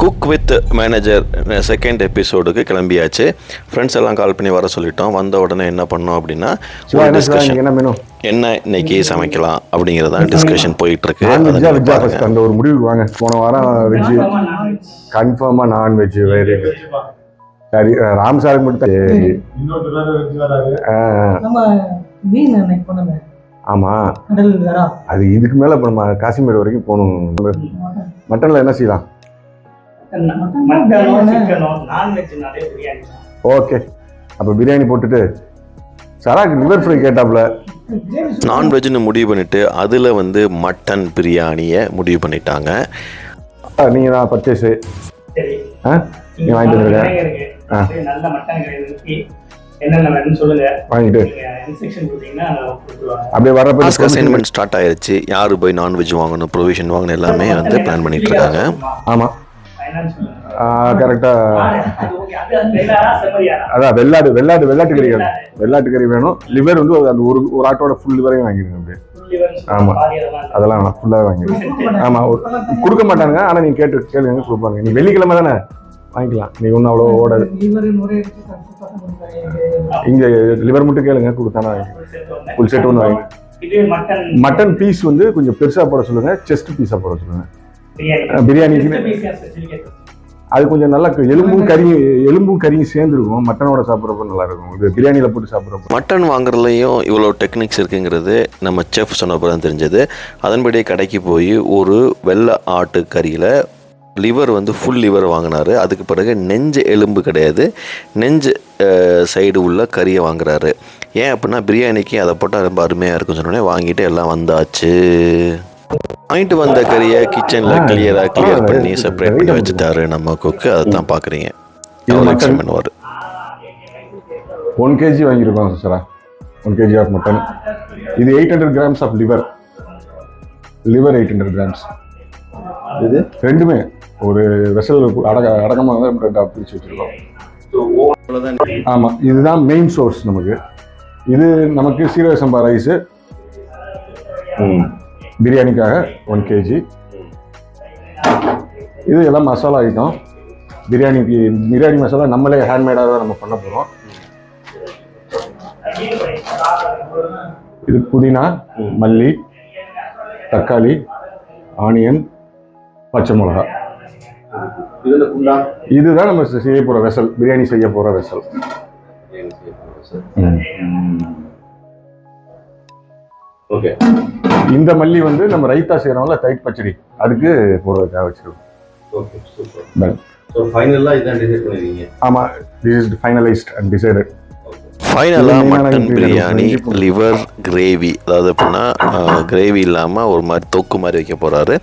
Cook with manager second எபிசோடுக்கு கிளம்பியாச்சு. Friends எல்லாம் கால் பண்ணி வர சொல்லிட்டோம். வந்த உடனே என்ன பண்ணோம் அப்படின்னா ஒரு டிஸ்கஷன், என்ன இன்னைக்கு சமைக்கலாம் அப்படிங்கிறதான் டிஸ்கஷன் போயிட்டு இருக்கு. அந்த ஒரு முடிவுக்கு வாங்க. போன வாரம் வெஜ், கன்ஃபார்மா நான்வெஜ் வேறு. சரி, ராம் சாருக்கு மட்டும். ஆமா, அது இதுக்கு மேல இப்ப நம்ம காசிமேடு வரைக்கும் போகணும். மட்டன்ல என்ன செய்யலாம்? ஓகே, அப்ப பிரியாணி போட்டுட்டு சராக்கு லிவர் ஃப்ரை கேட்டாப்ல நான்வெஜ்னு முடிவு பண்ணிட்டு அதுல வந்து மட்டன் பிரியாணியை முடிவு பண்ணிட்டாங்க. நீங்க தான் பர்ச்சேஸ் நீங்க வாங்கிட்டு வந்துருங்க. வாங்கிட்டு அப்படியே வரப்ப அசைன்மெண்ட் ஸ்டார்ட் ஆயிருச்சு. யாரு போய் நான்வெஜ் வாங்கணும், ப்ரொவிஷன் வாங்கணும், எல்லாமே வந்து பிளான் பண்ணிட்டு இருக்காங்க. ஆமா, கரெக்டா. அதான் வெள்ளாட்டு கறி வேணும். லிவர் வந்து அந்த ஒரு ஆட்டோட ஃபுல் லிவரையும் வாங்கிடுங்க அப்படியே. ஆமா, அதெல்லாம் ஃபுல்லாக வாங்கிடுங்க. ஆமா, கொடுக்க மாட்டாங்க, ஆனா நீங்க கேளுங்க கொடுப்பாங்க. நீ வெள்ளிக்கிழமை தானே வாங்கிக்கலாம். நீ ஒன்றும் அவ்வளோ ஓடாது. இங்க லிவர் மட்டும் கேளுங்க, கொடுத்தானா ஃபுல் செட் ஒன்று வாங்கி. மட்டன் பீஸ் வந்து கொஞ்சம் பெருசா போட சொல்லுங்க, செஸ்ட் பீஸா போட சொல்லுங்க. பிரியாணிக்கு அது கொஞ்சம் நல்லா எலும்பும் கறியும் சேர்ந்துருக்கும். மட்டனோட சாப்பிட்றப்ப நல்லா இருக்கும். இது பிரியாணியில போட்டு சாப்பிட்றப்ப. மட்டன் வாங்குறதுலையும் இவ்வளோ டெக்னிக்ஸ் இருக்குங்கிறது நம்ம செஃப் சொன்னப்போ தான் தெரிஞ்சது. அதன்படி கடைக்கு போய் ஒரு வெள்ளை ஆட்டு கறியில் லிவர் வந்து ஃபுல் லிவர் வாங்கினாரு. அதுக்கு பிறகு நெஞ்சு எலும்பு கிடையாது, நெஞ்சு சைடு உள்ள கறியை வாங்குறாரு. ஏன் அப்படின்னா பிரியாணிக்கு அதை போட்டால் ரொம்ப அருமையாக இருக்குன்னு சொன்னோடனே வாங்கிட்டு எல்லாம் வந்தாச்சு. வாங்கிட்டு வந்த கறியை கிச்சனில் கிளியர் பண்ணி செப்பரேட் பண்ணி வச்சுட்டாரு நம்ம குக்கு. அதை தான் பார்க்குறீங்க. 1 kg வாங்கியிருக்கோம் சார். 1 kg of mutton. இது 800 grams ஆஃப் லிவர் 800 grams. இது ரெண்டுமே ஒரு வெசல் அடக்கமாக தான் பிரித்து வச்சுருக்கோம். ஆமாம், இதுதான் மெயின் சோர்ஸ் நமக்கு. இது நமக்கு சீரக சம்பா ரைஸு பிரியாணிக்காக 1 kg. இது எல்லாம் மசாலா ஐட்டம். பிரியாணி மசாலா நம்மளே ஹேண்ட்மேடாக தான் நம்ம பண்ண போகிறோம். இது புதினா, மல்லி, தக்காளி, ஆனியன், பச்சை மிளகா. இதுதான் நம்ம செய்ய போகிற வெசல், பிரியாணி செய்ய போகிற வெசல். ஓகே, இந்த மல்லி வந்து நம்ம ரைத்தா செய்யறோம்ல, தயிர் பச்சடி, அதுக்கு போடுறதுக்காக வச்சிருக்கோம். Okay, super. சோ ஃபைனலா இதான் டிசைட் பண்ணிருக்கீங்க? ஆமா, this is finalized and decided. ஃபைனலாக மட்டன் பிரியாணி லிவர் கிரேவி, அதாவது அப்படின்னா கிரேவி இல்லாமல் ஒரு மாதிரி தொக்கு மாதிரி வைக்க போகிறாரு.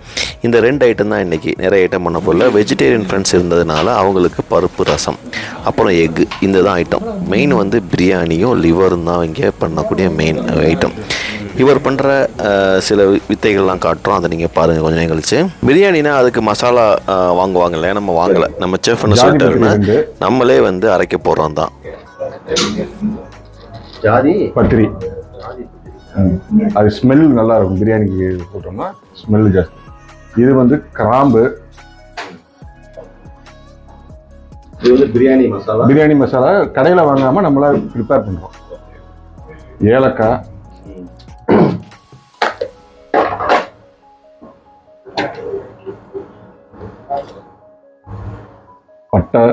இந்த 2 ஐட்டம் தான் இன்றைக்கி. நிறைய ஐட்டம் பண்ண போகல. வெஜிடேரியன் ஃப்ரெண்ட்ஸ் இருந்ததுனால அவங்களுக்கு பருப்பு ரசம், அப்புறம் எக்கு, இந்த தான் ஐட்டம். மெயின் வந்து பிரியாணியும் லிவரும் தான் இங்கே பண்ணக்கூடிய மெயின் ஐட்டம். இவர் பண்ணுற சில வித்தைகள்லாம் காட்டுறோம், அதை நீங்கள் பாருங்கள் கொஞ்சம் நேரம் கழிச்சு. பிரியாணினா அதுக்கு மசாலா வாங்குவாங்கல்ல, நம்ம வாங்கலை. நம்ம செஃப் என்ன சொல்லிட்டாருன்னா நம்மளே வந்து அரைக்க போகிறோம் தான். ஜாதி பத்திரி, அது ஸ்மெல் நல்லா இருக்கும். பிரியாணிக்கு போட்டோம்னா ஸ்மெல் ஜாஸ்தி. இது வந்து கிராம்பு, இது வந்து பிரியாணி மசாலா கடையில் வாங்காம நம்மளா ப்ரிப்பேர் பண்றோம். ஏலக்காய், பட்டை,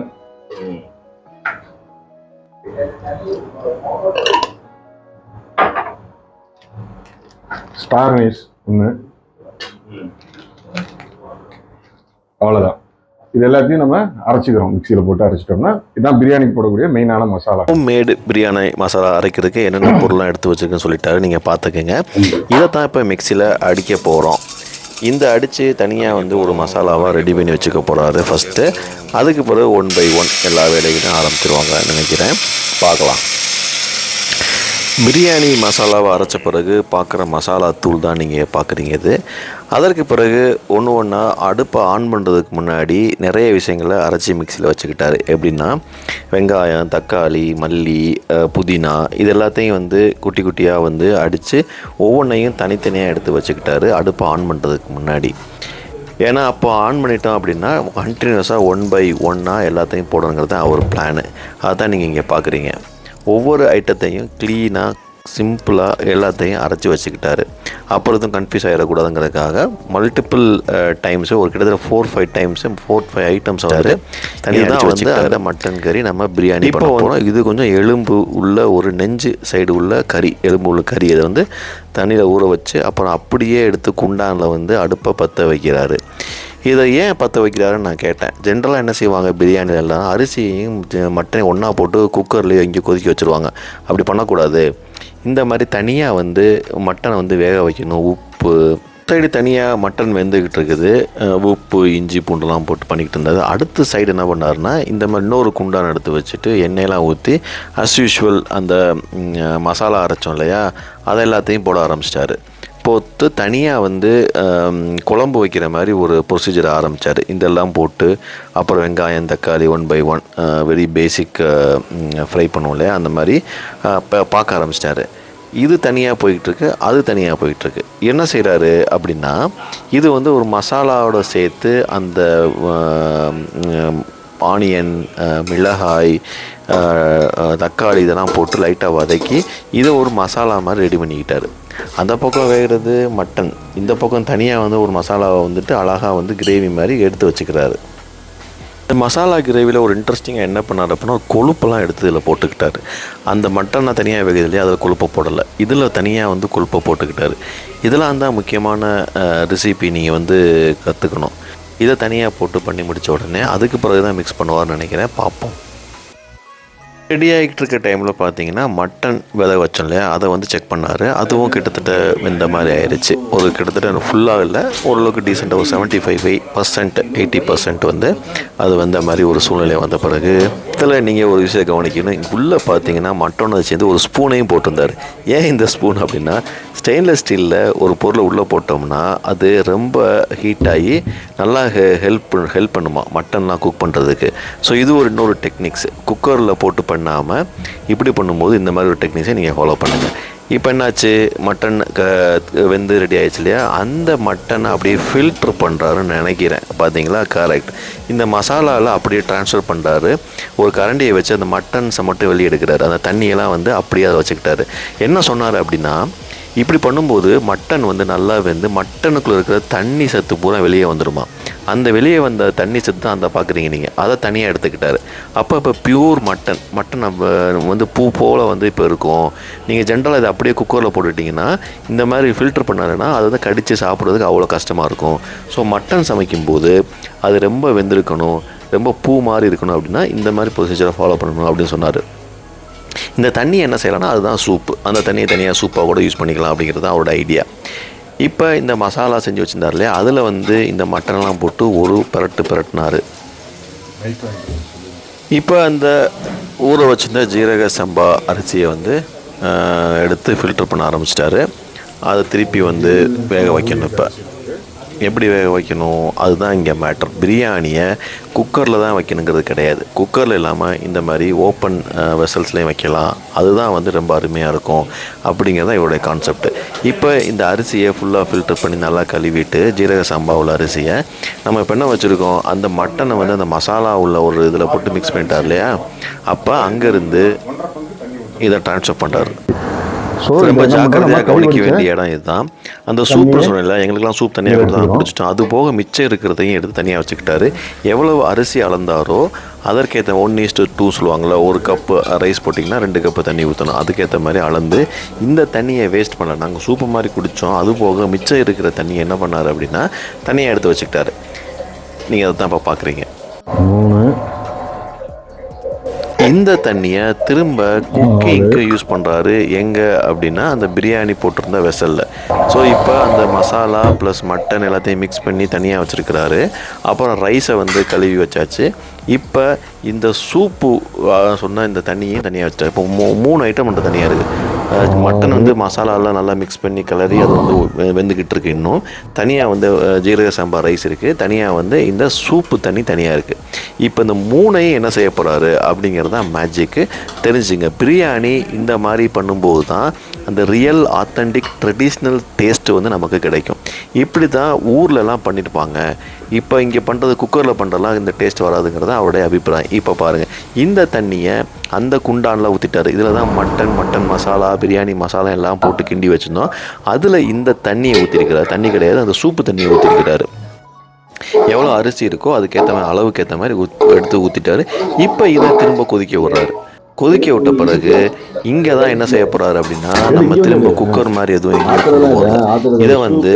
ஸ்டார் நைஸ் ஒன்று, அவ்வளோதான். இது எல்லாத்தையும் நம்ம அரைச்சிக்கிறோம். மிக்சியில் போட்டு அரைச்சிட்டோம்னா இதுதான் பிரியாணிக்கு போடக்கூடிய மெயினான மசாலா. மேடு பிரியாணி மசாலா அரைக்கிறதுக்கு என்னென்ன பொருள்லாம் எடுத்து வச்சுருக்குன்னு சொல்லிட்டாரு, நீங்கள் பார்த்துக்கங்க. இதை தான் இப்போ மிக்சியில் அடிக்க போகிறோம். இந்த அடித்து தனியாக வந்து ஒரு மசாலாவாக ரெடி பண்ணி வச்சுக்க போகிறாரு ஃபஸ்ட்டு. அதுக்கு பிறகு 1 by 1 எல்லா வேலைகளும் ஆரம்பிச்சிருவாங்க நினைக்கிறேன். பார்க்கலாம். பிரியாணி மசாலாவை அரைச்ச பிறகு பார்க்குற மசாலா தூள் தான் நீங்கள் பார்க்குறீங்க. இது அதற்கு பிறகு ஒன்று அடுப்பை ஆன் பண்ணுறதுக்கு முன்னாடி நிறைய விஷயங்களை அரைச்சி மிக்சியில் வச்சுக்கிட்டாரு. எப்படின்னா வெங்காயம், தக்காளி, மல்லி, புதினா, இது எல்லாத்தையும் வந்து குட்டி குட்டியாக வந்து அடித்து ஒவ்வொன்றையும் தனித்தனியாக எடுத்து வச்சுக்கிட்டாரு அடுப்பை ஆன் பண்ணுறதுக்கு முன்னாடி. ஏன்னா அப்போ ஆன் பண்ணிட்டோம் அப்படின்னா கண்டினியூஸாக 1/1 எல்லாத்தையும் போடணுங்கிறது தான் அவர் பிளானு. அதுதான் நீங்கள் இங்கே பார்க்குறீங்க. ஒவ்வொரு ஐட்டத்தையும் க்ளீனாக சிம்பிளாக எல்லாத்தையும் அரைச்சி வச்சுக்கிட்டாரு. அப்புறம் எதுவும் கன்ஃபியூஸ் ஆகிடக்கூடாதுங்கிறதுக்காக மல்டிபிள் டைம்ஸு ஒரு கிட்டத்தட்ட 4-5 டைம்ஸு 4-5 ஐட்டம்ஸ் வந்து தனியாக வந்து அந்த மட்டன் கறி நம்ம பிரியாணி இப்போ போகிறோம். இது கொஞ்சம் எலும்பு உள்ள ஒரு நெஞ்சு சைடு உள்ள கறி, எலும்பு உள்ள கறி அதை வந்து தண்ணியில் ஊற வச்சு அப்புறம் அப்படியே எடுத்து குண்டானில் வந்து அடுப்பை பற்ற வைக்கிறாரு. இதை ஏன் பற்ற வைக்கிறாருன்னு நான் கேட்டேன். ஜென்ரலாக என்ன செய்வாங்க பிரியாணிலெல்லாம் அரிசியையும் மட்டனையும் ஒன்றா போட்டு குக்கர்லேயே எங்கேயும் கொதிக்க வச்சுருவாங்க. அப்படி பண்ணக்கூடாது. இந்த மாதிரி தனியாக வந்து மட்டனை வந்து வேக வைக்கணும். உப்பு சைடு தனியாக மட்டன் வெந்துக்கிட்டு இருக்குது, உப்பு இஞ்சி பூண்டெல்லாம் போட்டு பண்ணிக்கிட்டு இருந்தாரு. அடுத்த சைடு என்ன பண்ணாருன்னா இந்த மாதிரி இன்னொரு குண்டான் எடுத்து வச்சுட்டு எண்ணெயெல்லாம் ஊற்றி அஸ் யூஷுவல் அந்த மசாலா அரைச்சோம் இல்லையா அதை எல்லாத்தையும் போட ஆரம்பிச்சிட்டாரு. போட்டு தனியாக வந்து குழம்பு வைக்கிற மாதிரி ஒரு ப்ரொசீஜர் ஆரம்பித்தார். இதெல்லாம் போட்டு அப்புறம் வெங்காயம் தக்காளி 1/1 வெரி பேசிக் ஃப்ரை பண்ணுவோம் இல்லையா அந்த மாதிரி பார்க்க ஆரம்பிச்சிட்டாரு. இது தனியாக போய்கிட்டுருக்கு, அது தனியாக போய்கிட்டுருக்கு. என்ன செய்கிறாரு அப்படின்னா இது வந்து ஒரு மசாலாவோட சேர்த்து அந்த ஆனியன் மிளகாய் தக்காளி இதெல்லாம் போட்டு லைட்டாக வதக்கி இதை ஒரு மசாலா மாதிரி ரெடி பண்ணிக்கிட்டார். அந்த பக்கம் வேகிறது மட்டன், இந்த பக்கம் தனியாக வந்து ஒரு மசாலாவை வந்துட்டு அழகாக வந்து கிரேவி மாதிரி எடுத்து வச்சுக்கிறாரு. இந்த மசாலா கிரேவியில் ஒரு இன்ட்ரெஸ்டிங்காக என்ன பண்ணார் அப்படின்னா கொழுப்பெல்லாம் எடுத்து இதில் போட்டுக்கிட்டாரு. அந்த மட்டனை தனியாக வேகுது இல்லையா அதில் கொழுப்பை போடலை, இதில் தனியாக வந்து கொழுப்பை போட்டுக்கிட்டாரு. இதெல்லாம் தான் முக்கியமான ரெசிபி நீங்கள் வந்து கற்றுக்கணும். இதை தனியாக போட்டு பண்ணி முடித்த உடனே அதுக்கு பிறகு தான் மிக்ஸ் பண்ணுவார்னு நினைக்கிறேன். பார்ப்போம். ரெடி ஆகிட்டு இருக்க டைமில் பார்த்தீங்கன்னா மட்டன் விதை வச்சோம் இல்லையா அதை வந்து செக் பண்ணார். அதுவும் கிட்டத்தட்ட இந்த மாதிரி ஆயிடுச்சு. ஒரு கிட்டத்தட்ட ஃபுல்லாக இல்லை, ஓரளவுக்கு டீசெண்டாக ஒரு 75% 80% வந்து அது வந்த மாதிரி ஒரு சூழ்நிலை வந்த பிறகு இதில் நீங்கள் ஒரு விஷயம் கவனிக்கணும். உள்ளே பார்த்தீங்கன்னா மட்டனை சேர்ந்து ஒரு ஸ்பூனையும் போட்டிருந்தார். ஏன் இந்த ஸ்பூன் அப்படின்னா ஸ்டெயின்லெஸ் ஸ்டீலில் ஒரு பொருளை உள்ளே போட்டோம்னா அது ரொம்ப ஹீட் ஆகி நல்லா ஹெல்ப் பண்ணுமா மட்டன்லாம் குக் பண்ணுறதுக்கு. ஸோ இது ஒரு இன்னொரு டெக்னிக்ஸ். குக்கரில் போட்டு பண்ணாமல் இப்படி பண்ணும்போது இந்த மாதிரி ஒரு டெக்னிக்ஸை நீங்கள் ஃபாலோ பண்ணுங்கள். இப்போ என்னாச்சு மட்டன் வெந்து ரெடி ஆகிடுச்சு இல்லையா அந்த மட்டனை அப்படியே ஃபில்ட்ரு பண்ணுறாருன்னு நினைக்கிறேன். பார்த்தீங்களா கரெக்ட். இந்த மசாலாவில் அப்படியே ட்ரான்ஸ்ஃபர் பண்ணுறாரு. ஒரு கரண்டியை வச்சு அந்த மட்டன்ஸை மட்டும் வெளியே எடுக்கிறாரு. அந்த தண்ணியெல்லாம் வந்து அப்படியே அதை வச்சுக்கிட்டாரு. என்ன சொன்னார் அப்படின்னா இப்படி பண்ணும்போது மட்டன் வந்து நல்லா வெந்து மட்டனுக்குள்ளே இருக்கிற தண்ணி சத்து பூரா வெளியே வந்துடுமா. அந்த வெளியே வந்த தண்ணி சத்து தான் அந்த பார்க்குறீங்க நீங்கள், அதை தனியாக எடுத்துக்கிட்டாரு. இப்போ பியூர் மட்டன் வந்து பூ போல் வந்து இப்போ இருக்கும். நீங்கள் ஜென்ரலாக இதை அப்படியே குக்கரில் போட்டுட்டிங்கன்னா இந்த மாதிரி ஃபில்டர் பண்ணாருன்னா அதை வந்து கடித்து சாப்பிட்றதுக்கு அவ்வளோ கஷ்டமாக இருக்கும். ஸோ மட்டன் சமைக்கும்போது அது ரொம்ப வெந்திருக்கணும், ரொம்ப பூ மாதிரி இருக்கணும் அப்படின்னா இந்த மாதிரி ப்ரொசீஜரை ஃபாலோ பண்ணணும் அப்படின்னு சொன்னார். இந்த தண்ணி என்ன செய்யலாம்னா அதுதான் சூப்பு. அந்த தண்ணியை தனியாக சூப்பாக கூட யூஸ் பண்ணிக்கலாம் அப்படிங்கிறது தான் அவரோட ஐடியா. இப்போ இந்த மசாலா செஞ்சு வச்சுருந்தார் இல்லையா அதில் வந்து இந்த மட்டனெல்லாம் போட்டு ஒரு பிரட்டினார். இப்போ அந்த ஊற வச்சுருந்த ஜீரக சம்பா அரிசியை வந்து எடுத்து ஃபில்டர் பண்ண ஆரம்பிச்சிட்டாரு. அதை திருப்பி வந்து வேக வைக்கணும். இப்போ எப்படி வேக வைக்கணும் அதுதான் இங்கே மேட்டர். பிரியாணியை குக்கரில் தான் வைக்கணுங்கிறது கிடையாது. குக்கரில் இல்லாமல் இந்த மாதிரி ஓப்பன் வெசல்ஸ்லேயும் வைக்கலாம். அதுதான் வந்து ரொம்ப அருமையாக இருக்கும் அப்படிங்கிறது தான் இவருடைய கான்செப்ட். இப்போ இந்த அரிசியை ஃபுல்லாக ஃபில்டர் பண்ணி நல்லா கழுவிட்டு ஜீரக சம்பா உள்ள அரிசியை நம்ம இப்போ என்ன வச்சுருக்கோம் அந்த மட்டனை வந்து அந்த மசாலா உள்ள ஒரு இதில் போட்டு மிக்ஸ் பண்ணிட்டார் இல்லையா. அப்போ அங்கேருந்து இதை ட்ரான்ஸ்ஃபர் பண்ணுறாரு. ரொம்ப ஜாக்கிரதையாக கவனிக்க வேண்டிய இடம் இதுதான். அந்த சூப்பு சொன்னல எங்களுக்கெல்லாம் சூப் தனியாக கொடுத்து குடிச்சிட்டோம். அது போக மிச்சம் இருக்கிறதையும் எடுத்து தனியாக வச்சுக்கிட்டாரு. எவ்வளவு அரிசி அளந்தாரோ அதற்கேற்ற 1:2 சொல்லுவாங்களே, ஒரு கப்பு ரைஸ் போட்டிங்கன்னா 2 கப்பு தண்ணி ஊற்றணும். அதுக்கேற்ற மாதிரி அளந்து இந்த தண்ணியை வேஸ்ட் பண்ணல. நாங்கள் சூப்பு மாதிரி குடித்தோம். அது போக மிச்சம் இருக்கிற தண்ணியை என்ன பண்ணார் அப்படின்னா தனியாக எடுத்து வச்சுக்கிட்டாரு. நீங்கள் அதை தான் இப்போ பார்க்குறீங்க. இந்த தண்ணியை திரும்ப குக்கிங்க்கு யூஸ் பண்ணுறாரு. எங்கே அப்படின்னா அந்த பிரியாணி போட்டிருந்த வெசலில். ஸோ இப்போ அந்த மசாலா ப்ளஸ் மட்டன் எல்லாத்தையும் மிக்ஸ் பண்ணி தனியாக வச்சுருக்கிறாரு. அப்புறம் ரைஸை வந்து கழுவி வச்சாச்சு. இப்போ இந்த சூப்பு சொன்ன இந்த தண்ணியும் தனியாக வச்சிட்டாரு. இப்போ 3 ஐட்டம் மட்டும் தனியாக இருக்குது. மட்டன் வந்து மசாலாலாம் நல்லா மிக்ஸ் பண்ணி கிளறி அது வந்து வெந்துக்கிட்டு இருக்கு. இன்னும் தனியாக வந்து ஜீரக சம்பா ரைஸ் இருக்குது, தனியாக வந்து இந்த சூப்பு தண்ணி தனியாக இருக்குது. இப்போ இந்த மூணையும் என்ன செய்ய போகிறாரு அப்படிங்கிறது தான் மேஜிக்கு. தெரிஞ்சுங்க, பிரியாணி இந்த மாதிரி பண்ணும்போது தான் அந்த ரியல் ஆத்தென்டிக் ட்ரெடிஷ்னல் டேஸ்ட்டு வந்து நமக்கு கிடைக்கும். இப்படி தான் ஊர்லலாம் பண்ணியிருப்பாங்க. இப்போ இங்கே பண்ணுறது குக்கரில் பண்ணுறதுலாம் இந்த டேஸ்ட் வராதுங்கிறது அவருடைய அபிப்பிராயம். இப்போ பாருங்கள், இந்த தண்ணியை அந்த குண்டானில் ஊற்றிட்டாரு. இதில் தான் மட்டன் மசாலா, பிரியாணி மசாலா எல்லாம் போட்டு கிண்டி வச்சுருந்தோம். அதில் இந்த தண்ணியை ஊற்றிருக்கிறார். தண்ணி கிடையாது, அந்த சூப்பு தண்ணியை ஊற்றிருக்கிறாரு. எவ்வளோ அரிசி இருக்கோ அதுக்கேற்ற மாதிரி அளவுக்கு ஏற்ற மாதிரி எடுத்து ஊற்றிட்டாரு. இப்போ இதை திரும்ப கொதிக்க விட்றாரு. கொதிக்க விட்ட பிறகு இங்கே தான் என்ன செய்ய போகிறாரு அப்படின்னா, நம்ம திரும்ப குக்கர் மாதிரி எதுவும் எங்கேயும் இதை வந்து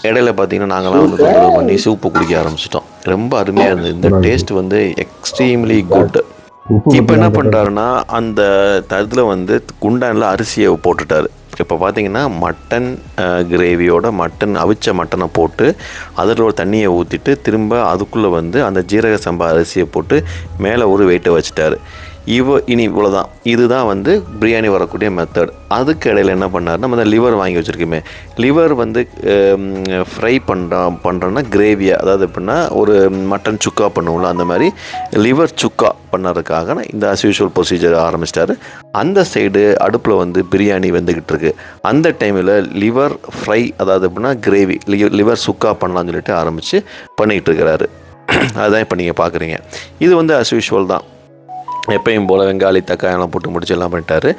இடையில பார்த்தீங்கன்னா நாங்களாம் வந்து தொந்தரவு பண்ணி சூப்பு குடிக்க ஆரம்பிச்சிட்டோம். ரொம்ப அருமையாக இருந்தது. இந்த டேஸ்ட் வந்து எக்ஸ்ட்ரீம்லி குட். இப்போ என்ன பண்ணுறாருன்னா, அந்த இதில் வந்து குண்டானில் அரிசியை போட்டுட்டாரு. இப்போ பார்த்தீங்கன்னா மட்டன் கிரேவியோட அவிச்ச மட்டனை போட்டு அதில் ஒரு தண்ணியை ஊற்றிட்டு திரும்ப அதுக்குள்ளே வந்து அந்த ஜீரக சம்பா அரிசியை போட்டு மேலே ஒரு வெயிட்டை வச்சுட்டாரு. இனி இவ்வளோதான். இதுதான் வந்து பிரியாணி வரக்கூடிய மெத்தட். அதுக்கு இடையில் என்ன பண்ணார், நம்ம அந்த லிவர் வாங்கி வச்சுருக்கோமே, லிவர் வந்து ஃப்ரை பண்ணுறோன்னா கிரேவியாக, அதாவது எப்படின்னா ஒரு மட்டன் சுக்கா பண்ணுவோம்ல, அந்த மாதிரி லிவர் சுக்கா பண்ணுறதுக்காக இந்த அஸ் யூஷுவல் ப்ரொசீஜர் ஆரம்பிச்சிட்டாரு. அந்த சைடு அடுப்பில் வந்து பிரியாணி வெந்துக்கிட்டு இருக்கு. அந்த டைமில் லிவர் ஃப்ரை, அதாவது எப்படின்னா கிரேவி, லிவர் சுக்கா பண்ணலான்னு சொல்லிட்டு ஆரம்பித்து பண்ணிக்கிட்டு இருக்கிறாரு. அதுதான் இப்போ நீங்கள் பார்க்குறீங்க. இது வந்து அஸ் யூஷுவல் தான். எப்பயும் போல் வெங்காயி தக்காயெல்லாம் போட்டு முடிச்சு எல்லாம் பண்ணிட்டாரு.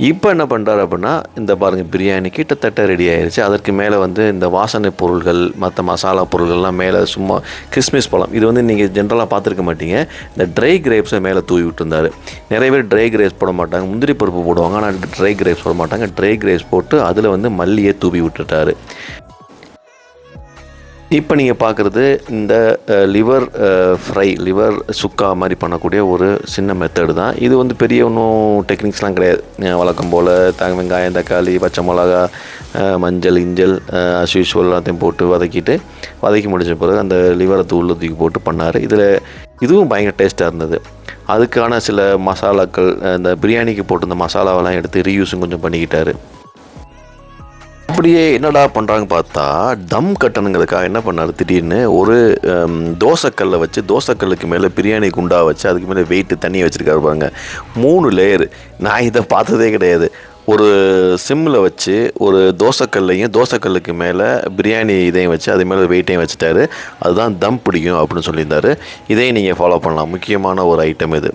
இப்போ என்ன பண்ணுறாரு அப்படின்னா, இந்த பாருங்கள், பிரியாணி கிட்டத்தட்ட ரெடி ஆயிடுச்சு. அதற்கு மேலே வந்து இந்த வாசனை பொருள்கள், மற்ற மசாலா பொருள்கள்லாம் மேலே சும்மா கிறிஸ்மஸ் பழம், இது வந்து நீங்கள் ஜென்ரலாக பார்த்துருக்க மாட்டீங்க, இந்த ட்ரை கிரேப்ஸை மேலே தூவி விட்டுருந்தார். நிறைய பேர் ட்ரை கிரேப்ஸ் போட மாட்டாங்க, முந்திரி பருப்பு போடுவாங்க, ஆனால் ட்ரை கிரேப்ஸ் போட மாட்டாங்க. ட்ரை கிரேப்ஸ் போட்டு அதில் வந்து மல்லியை தூவி விட்டுட்டாரு. இப்போ நீங்கள் பார்க்குறது இந்த லிவர் ஃப்ரை, லிவர் சுக்கா மாதிரி பண்ணக்கூடிய ஒரு சின்ன மெத்தடு தான் இது. வந்து பெரிய ஒன்றும் டெக்னிக்ஸ்லாம் கிடையாது. வழக்கம் போல் வெங்காயம், தக்காளி, பச்சை மிளகா, மஞ்சள், இஞ்சல், அஸ் யூஷுவல் எல்லாத்தையும் போட்டு வதக்கி முடிச்ச பிறகு அந்த லிவரை தூக்கி போட்டு பண்ணார். இதில் இதுவும் பயங்கர டேஸ்ட்டாக இருந்தது. அதுக்கான சில மசாலாக்கள், இந்த பிரியாணிக்கு போட்டு இந்த மசாலாவெல்லாம் எடுத்து ரீயூஸும் கொஞ்சம் பண்ணிக்கிட்டாரு. அப்படியே என்னடா பண்ணுறாங்க பார்த்தா, தம் கட்டணுங்கிறதுக்காக என்ன பண்ணார், திடீர்னு ஒரு தோசைக்கல்லை வச்சு, தோசைக்கல்லுக்கு மேலே பிரியாணி குண்டா வச்சு அதுக்கு மேலே வெயிட்டு தண்ணியை வச்சுருக்காரு பாருங்க. 3 லேயர். நான் இதை பார்த்ததே கிடையாது. ஒரு சிம்மில் வச்சு ஒரு தோசைக்கல்லுக்கு மேலே பிரியாணி இதையும் வச்சு அது மேலே வெயிட்டையும் வச்சுட்டாரு. அதுதான் தம் பிடிக்கும் அப்படின்னு சொல்லியிருந்தார். இதையும் நீங்கள் ஃபாலோ பண்ணலாம். முக்கியமான ஒரு ஐட்டம் இது.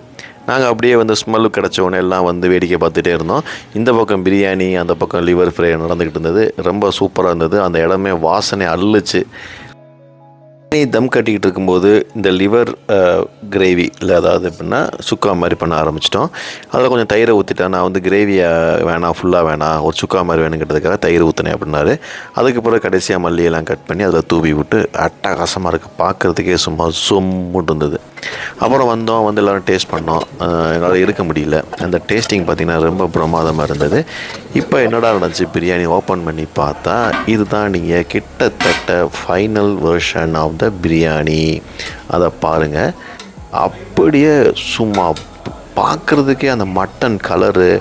நாங்கள் அப்படியே வந்து ஸ்மெல்லு கிடச்சோன்னே எல்லாம் வந்து வேடிக்கை பார்த்துட்டே இருந்தோம். இந்த பக்கம் பிரியாணி, அந்த பக்கம் லிவர் ஃப்ரை நடந்துக்கிட்டு இருந்தது. ரொம்ப சூப்பராக இருந்தது. அந்த இடமே வாசனை அள்ளுச்சு. தம் கட்டிக்கிட்டு இருக்கும்போது இந்த லிவர் கிரேவி இல்லை, அதாவது எப்படின்னா சுக்கா மாதிரி பண்ண ஆரம்பிச்சிட்டோம். அதில் கொஞ்சம் தயிரை ஊற்றிட்டேன். நான் வந்து கிரேவியை வேணாம், ஃபுல்லாக வேணாம், ஒரு சுக்கா மாதிரி வேணுங்கிறதுக்காக தயிர் ஊற்றினேன் அப்படின்னாரு. அதுக்கு பிறகு கடைசியாக மல்லியெல்லாம் கட் பண்ணி அதில் தூவி விட்டு அட்டகாசமாக இருக்குது. பார்க்குறதுக்கே சும்மா சொம்முட்டு இருந்தது. அப்புறம் வந்து எல்லோரும் டேஸ்ட் பண்ணோம். என்னால் இருக்க முடியல. அந்த டேஸ்டிங் பார்த்திங்கன்னா ரொம்ப பிரமாதமாக இருந்தது. இப்போ என்னடா நடந்துச்சு, பிரியாணி ஓப்பன் பண்ணி பார்த்தா இதுதான் நீங்கள் கிட்டத்தட்ட final version of the biryani. அதை பாருங்கள், அப்படியே சும்மா பார்க்குறதுக்கே அந்த மட்டன் கலரு,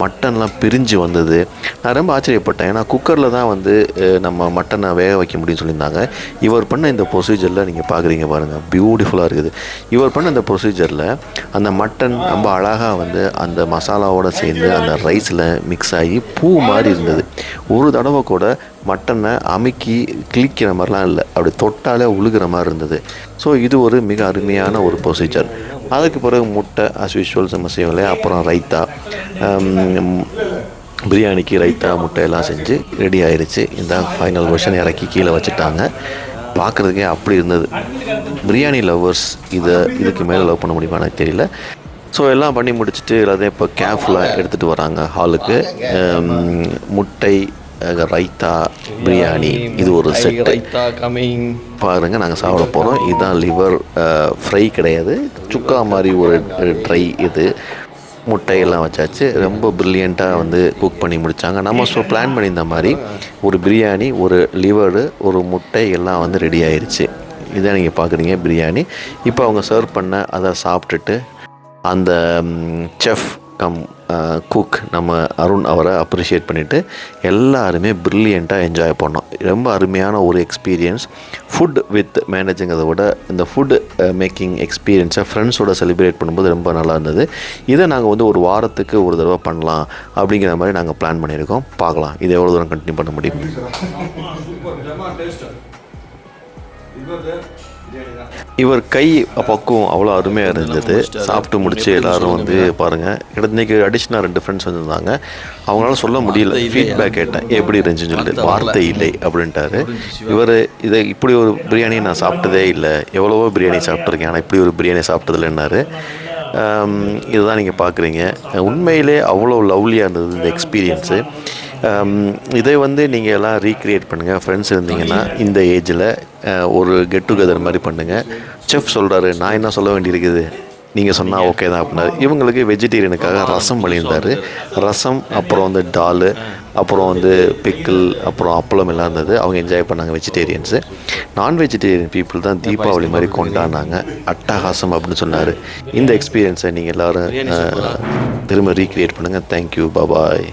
மட்டன்லாம் பிரிஞ்சு வந்தது. நான் ரொம்ப ஆச்சரியப்பட்டேன். ஏன்னா குக்கரில் தான் வந்து நம்ம மட்டனை வேக வைக்க முடியும்னு சொல்லியிருந்தாங்க. இவர் பண்ண இந்த ப்ரொசீஜரில் நீங்கள் பார்க்குறீங்க பாருங்கள், பியூட்டிஃபுல்லாக இருக்குது. இவர் பண்ண இந்த ப்ரொசீஜரில் அந்த மட்டன் ரொம்ப அழகாக வந்து அந்த மசாலாவோடு சேர்ந்து அந்த ரைஸில் மிக்ஸ் ஆகி பூ மாதிரி இருந்தது. ஒரு தடவை கூட மட்டனை அமுக்கி கிளிக்கிற மாதிரிலாம் இல்லை, அப்படி தொட்டாலே உழுகிற மாதிரி இருந்தது. ஸோ இது ஒரு மிக அருமையான ஒரு ப்ரொசீஜர். அதுக்கு பிறகு முட்டை அஸ் யூஷுவல் நம்ம செய்வோம்ல, அப்புறம் ரைத்தா, பிரியாணிக்கு ரைத்தா, முட்டையெல்லாம் செஞ்சு ரெடி ஆயிடுச்சு. இந்த ஃபைனல் வெர்ஷன் இறக்கி கீழே வச்சுட்டாங்க. பார்க்குறதுக்கே அப்படி இருந்தது. பிரியாணி லவ்வர்ஸ் இதுக்கு மேலே லவ் பண்ண முடியுமா எனக்கு தெரியல. ஸோ எல்லாம் பண்ணி முடிச்சுட்டு எல்லாத்தையும் இப்போ கேஃப்லாம் எடுத்துகிட்டு வராங்க ஹாலுக்கு. முட்டை, ரைத்தா, பிரியாணி, இது ஒரு செட். ரைத்தா கமிங் பாருங்கள், நாங்கள் சாப்பிட போகிறோம். இதுதான் லிவர் ஃப்ரை கிடையாது, சுக்கா மாதிரி ஒரு ட்ரை. இது முட்டையெல்லாம் வச்சாச்சு. ரொம்ப ப்ரில்லியண்ட்டாக வந்து குக் பண்ணி முடித்தாங்க. நம்ம பிளான் பண்ணியிருந்த மாதிரி ஒரு பிரியாணி, ஒரு லிவரு, ஒரு முட்டை எல்லாம் வந்து ரெடி ஆயிடுச்சு. இதான் நீங்கள் பார்க்குறீங்க பிரியாணி. இப்போ அவங்க சர்வ் பண்ண அதை சாப்பிட்டுட்டு அந்த செஃப் கம் குக் நம்ம அருண் அவரை அப்ரிஷியேட் பண்ணிவிட்டு எல்லாருமே ப்ரில்லியண்ட்டாக என்ஜாய் பண்ணோம். ரொம்ப அருமையான ஒரு எக்ஸ்பீரியன்ஸ். ஃபுட் வித் மேனேஜிங்கிறத விட இந்த ஃபுட் மேக்கிங் எக்ஸ்பீரியன்ஸை ஃப்ரெண்ட்ஸோட செலிப்ரேட் பண்ணும்போது ரொம்ப நல்லா இருந்தது. இதை நாங்கள் வந்து ஒரு வாரத்துக்கு ஒரு தடவை பண்ணலாம் அப்படிங்கிற மாதிரி நாங்கள் பிளான் பண்ணியிருக்கோம். பார்க்கலாம் இதை எவ்வளோ தூரம் கண்டினியூ பண்ண முடியும். இவர் கை பக்குவம் அவ்வளோ அருமையாக இருந்தது. சாப்பிட்டு முடிச்சு எல்லாரும் வந்து பாருங்கள், இன்றைக்கி அடிஷ்னலாக 2 ஃப்ரெண்ட்ஸ் வந்திருந்தாங்க. அவங்களால சொல்ல முடியல. ஃபீட்பேக் கேட்டேன் எப்படி இருந்துச்சுன்னு சொல்லிட்டு, வார்த்தை இல்லை அப்படின்ட்டாரு. இவர் இதை இப்படி ஒரு பிரியாணி நான் சாப்பிட்டதே இல்லை, எவ்வளவோ பிரியாணி சாப்பிட்ருக்கேன் ஆனால் இப்படி ஒரு பிரியாணி சாப்பிட்டதில்லைன்னாரு. இதுதான் நீங்கள் பார்க்குறீங்க. உண்மையிலே அவ்வளோ லவ்லியாக இருந்தது இந்த எக்ஸ்பீரியன்ஸு. இதை வந்து நீங்கள் எல்லாம் ரீக்ரியேட் பண்ணுங்கள். ஃப்ரெண்ட்ஸ் இருந்தீங்கன்னா இந்த ஏஜில் ஒரு கெட் டுகெதர் மாதிரி பண்ணுங்கள். செஃப் சொல்கிறாரு, நான் என்ன சொல்ல வேண்டியிருக்குது, நீங்கள் சொன்னால் ஓகே தான் அப்படின்னாரு. இவங்களுக்கு வெஜிடேரியனுக்காக ரசம் பண்ணியிருந்தார். ரசம், அப்புறம் வந்து டால், அப்புறம் வந்து பிக்கிள், அப்புறம் அப்பளம் எல்லாம் இருந்தது. அவங்க என்ஜாய் பண்ணாங்க வெஜிடேரியன்ஸு. நான் வெஜிடேரியன் பீப்புள் தான் தீபாவளி மாதிரி கொண்டாடினாங்க. அட்டகாசம் அப்படின்னு சொன்னார். இந்த எக்ஸ்பீரியன்ஸை நீங்கள் எல்லோரும் திரும்ப ரீக்ரியேட் பண்ணுங்கள். தேங்க்யூ, பாய்.